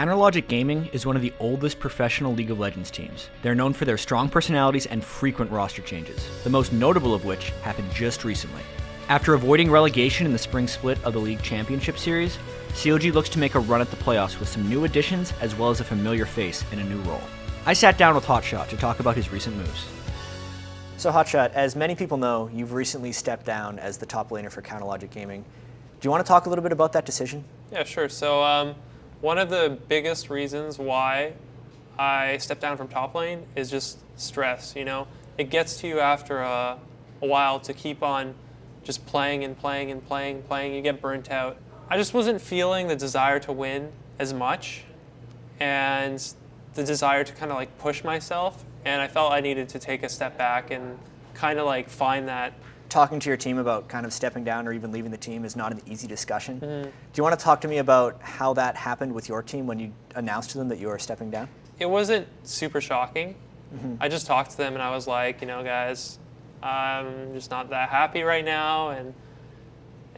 Counterlogic Gaming is one of the oldest professional League of Legends teams. They're known for their strong personalities and frequent roster changes, the most notable of which happened just recently. After avoiding relegation in the spring split of the League Championship Series, CLG looks to make a run at the playoffs with some new additions as well as a familiar face in a new role. I sat down with Hotshot to talk about his recent moves. So Hotshot, as many people know, you've recently stepped down as the top laner for Counterlogic Gaming. Do you want to talk a little bit about that decision? Yeah, sure. So one of the biggest reasons why I stepped down from top lane is just stress, you know? It gets to you after a while to keep on just playing and playing and playing. You get burnt out. I just wasn't feeling the desire to win as much and the desire to kind of like push myself. And I felt I needed to take a step back and kind of like find that. Talking to your team about kind of stepping down or even leaving the team is not an easy discussion. Do you want to talk to me about how that happened with your team when you announced to them that you were stepping down? It wasn't super shocking. I just talked to them and I was like, you know, guys, I'm just not that happy right now.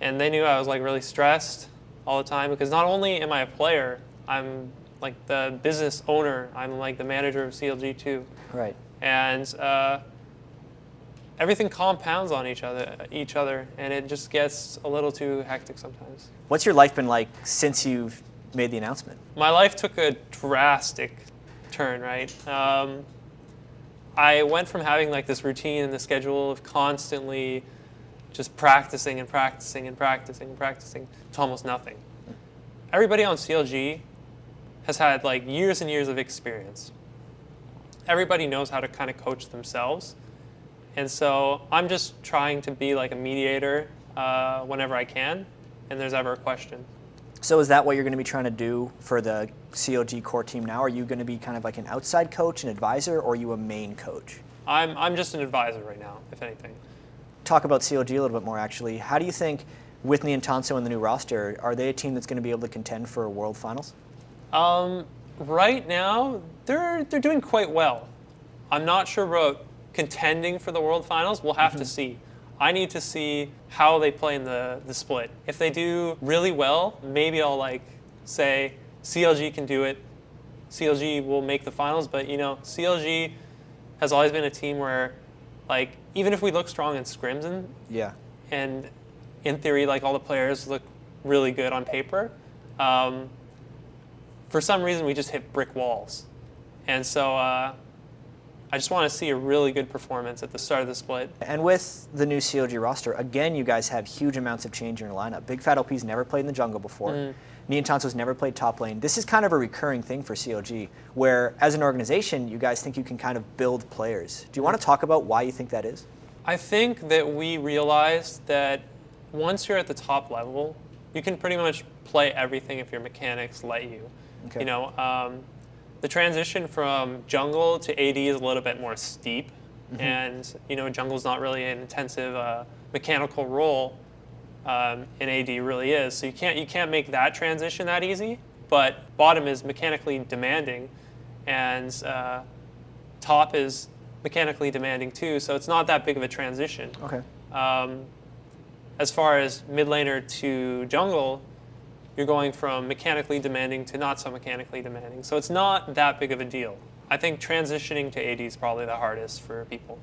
And they knew I was like really stressed all the time because not only am I a player, I'm like the business owner. I'm like the manager of CLG too. Right. And everything compounds on each other, and it just gets a little too hectic sometimes. What's your life been like since you've made the announcement? My life took a drastic turn, right? I went from having like this routine and the schedule of constantly just practicing and practicing and practicing and practicing to almost nothing. Everybody on CLG has had like years and years of experience. Everybody knows how to kind of coach themselves. And so I'm just trying to be like a mediator whenever I can, and there's ever a question. So is that what you're going to be trying to do for the CLG core team now? Are you going to be kind of like an outside coach, an advisor, or are you a main coach? I'm just an advisor right now, if anything. Talk about CLG a little bit more, actually. How do you think, with Niantanso and the new roster, are they a team that's going to be able to contend for World Finals? Right now, they're doing quite well. I'm not sure about contending for the World Finals. We'll have to see. I need to see how they play in the split. If they do really well, maybe I'll like say CLG can do it. CLG will make the finals, but you know, CLG has always been a team where like even if we look strong in scrims and in theory like all the players look really good on paper, for some reason we just hit brick walls. And so I just want to see a really good performance at the start of the split. And with the new CLG roster, again, you guys have huge amounts of change in your lineup. Big Fat LP's never played in the jungle before. Niantanso's never played top lane. This is kind of a recurring thing for CLG, where as an organization, you guys think you can kind of build players. Do you want to talk about why you think that is? I think that we realized that once you're at the top level, you can pretty much play everything if your mechanics let you. Okay. You know, the transition from jungle to AD is a little bit more steep, and you know, jungle's not really an intensive mechanical role, and AD really is. So you can't make that transition that easy. But bottom is mechanically demanding, and top is mechanically demanding too. So it's not that big of a transition. Okay. As far as mid laner to jungle, you're going from mechanically demanding to not so mechanically demanding. So it's not that big of a deal. I think transitioning to AD is probably the hardest for people.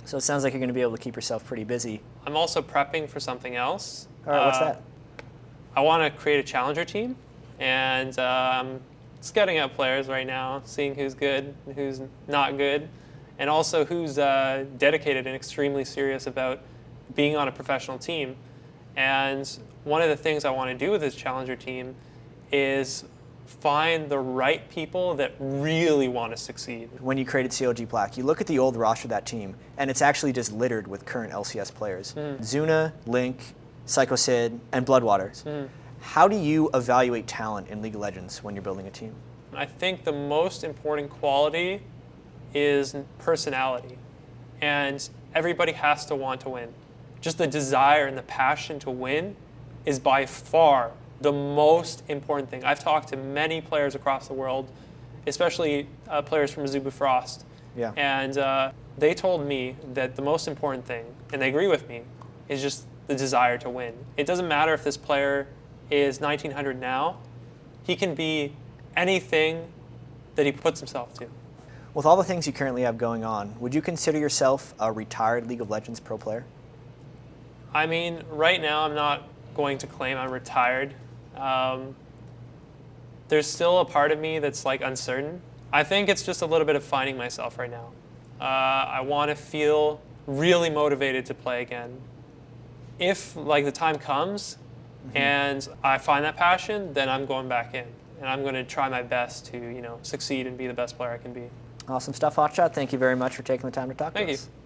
So it sounds like you're going to be able to keep yourself pretty busy. I'm also prepping for something else. All right, what's that? I want to create a challenger team, and I'm scouting out players right now, seeing who's good and who's not good, and also who's dedicated and extremely serious about being on a professional team. And one of the things I want to do with this challenger team is find the right people that really want to succeed. When you created CLG Black, you look at the old roster of that team, and it's actually just littered with current LCS players. Zuna, Link, Psycho Sid, and Bloodwater. How do you evaluate talent in League of Legends when you're building a team? I think the most important quality is personality. And everybody has to want to win. Just the desire and the passion to win is by far the most important thing. I've talked to many players across the world, especially players from Azubu Frost. Yeah. And they told me that the most important thing, and they agree with me, is just the desire to win. It doesn't matter if this player is 1900 now. He can be anything that he puts himself to. With all the things you currently have going on, would you consider yourself a retired League of Legends pro player? I mean, right now I'm not going to claim I'm retired. There's still a part of me that's like uncertain. I think it's just a little bit of finding myself right now. I want to feel really motivated to play again. If like the time comes and I find that passion, then I'm going back in. And I'm going to try my best to, succeed and be the best player I can be. Awesome stuff, Hotshot. Thank you very much for taking the time to talk to us. Thank you.